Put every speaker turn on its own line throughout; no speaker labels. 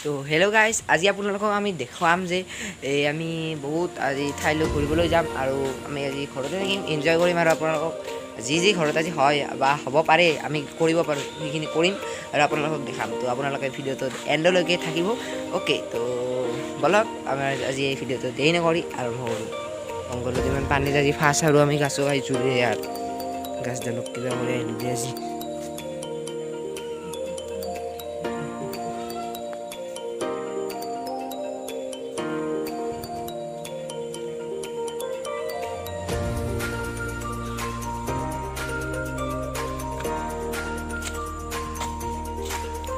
তো hello' guys, আজি আপোনালোকক আমি দেখুৱাম যে আমি বহুত আজি ঠাইলৈ ঘূৰিবলৈ যাম আৰু আমি আজি ঘৰতে থাকিম, এনজয় কৰিম আৰু আপোনালোকক যি ঘৰত আজি হয় বা হ'ব পাৰে আমি কৰিব পাৰোঁ সেইখিনি কৰিম আৰু আপোনালোকক দেখাম। তো আপোনালোকে ভিডিঅ'টো এণ্ডলৈকে থাকিব। অ'কে, তো বলক আমাৰ আজি এই ভিডিঅ'টো দেৰি নকৰি আৰম্ভ কৰোঁ। অংকলত ইমান পানীত আজি ফাৰ্ষ্ট আৰু আমি গাছো আহিছোঁ ইয়াত গাছডালক কিবা কৰি আহিলোঁ দে আজি।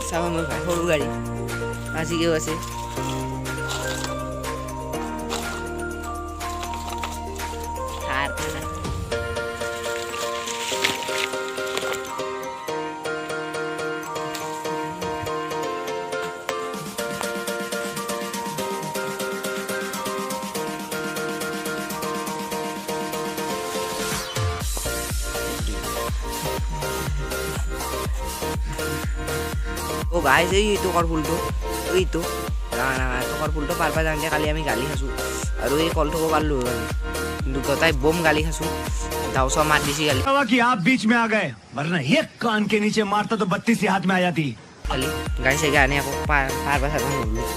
চাব মোৰ ভাই সৰু গাড়ী আজিকেও আছে। ও গাইজ, এই টকাৰ ফুলটো এইটো টকাৰ ফুলটো পাৰবা যাওঁতে কালি আমি গালি খাইছোঁ আৰু এই কল থ'ব পাৰিলোঁ আমি, কিন্তু গোটাই বম গালি খাইছোঁ। দাও চাও মাত দিছি গালি
कि आप बीच में आ गए, वरना एक कान के नीचे मारता तो 32 ही हाथ में आ जाती।
খালি গাড়ী চাগে আনি আকৌ পাৰবা চাব নোৱাৰিলোঁ।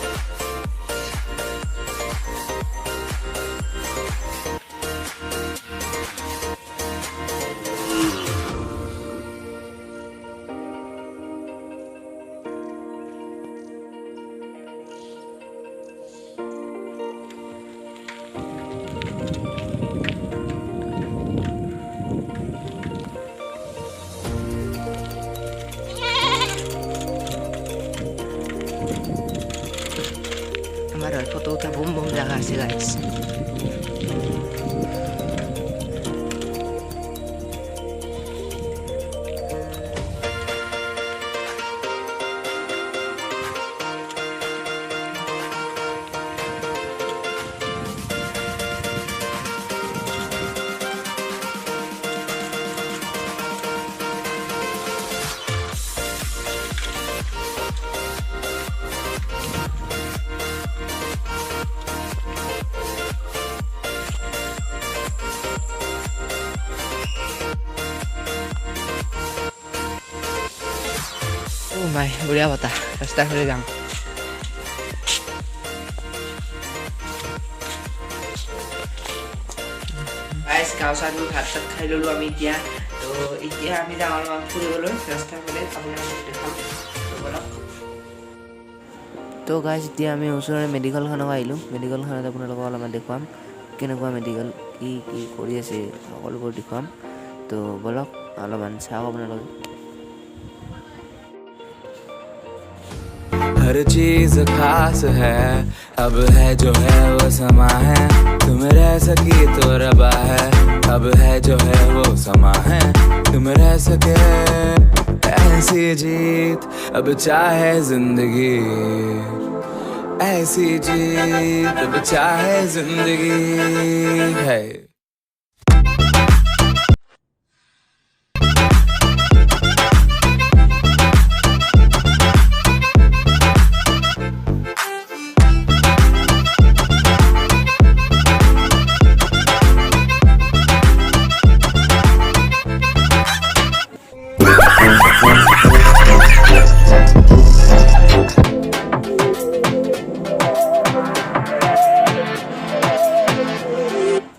আমার ফটো উঠা বুম বুম জায়গা আছে গাইস। ভাই বঢ়িয়া বতাহ, ৰাস্তাৰ ফালে যাম। গাইছ, গাঁও চালো ভাত চাত খাই ল'লোঁ আমি এতিয়া। তো এতিয়া আমি যাওঁ অলপমান ফুৰিবলৈ ৰাস্তাৰ ফালে, আপোনালোকক দেখাম। তো গাইছ, এতিয়া আমি ওচৰৰে মেডিকেলখনক আহিলোঁ। মেডিকেলখনত আপোনালোকক অলপমান দেখুৱাম কেনেকুৱা মেডিকেল, কি কি কৰি আছে সকলোবোৰ দেখুৱাম। তো বলক অলপমান চাওক আপোনালোকে।
हर चीज खास है, अब है जो है वो समा है, तुम रह सकी तो रबा है, अब है जो है वो समा है, तुम रह सके ऐसी जीत, अब चाहे जिंदगी ऐसी जीत, अब चाहे जिंदगी है।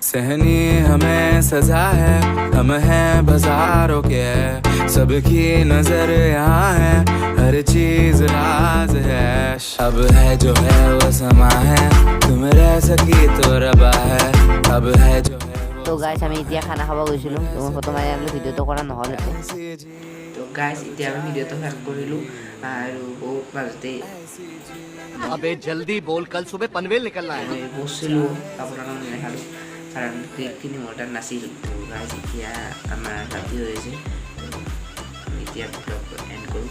सहनी हमें सजा है, हम हैं बाजारों के, सबकी नजर यहाँ है, हर चीज राज है, अब है जो है वो समा है, तुम रह सकी तो रबा है, अब है जो है।
তো গাইছ, আমি এতিয়া খানা খাব গৈছিলোঁ, তো মই ফটো মাৰি আনিলোঁ, ভিডিঅ'টো কৰা নহ'ল। তো গাইছ, এতিয়া আমি ভিডিঅ'টো শেষ কৰিলোঁ আৰু বহুত মাজতে
अबे जल्दी बोल, कल सुबह पनवेल निकलना है।
বসছিলোঁ, আপোনালোকক নেদেখালোঁ কাৰণ ক্লিপখিনি মোৰ তাত নাছিল। তো গাইছ, এতিয়া আমাৰ ৰাতি হৈছে, আমি এতিয়া ভিডিঅ'টো এণ্ড কৰোঁ।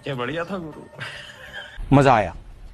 क्या बढ़िया था गुरु,
मजा आया।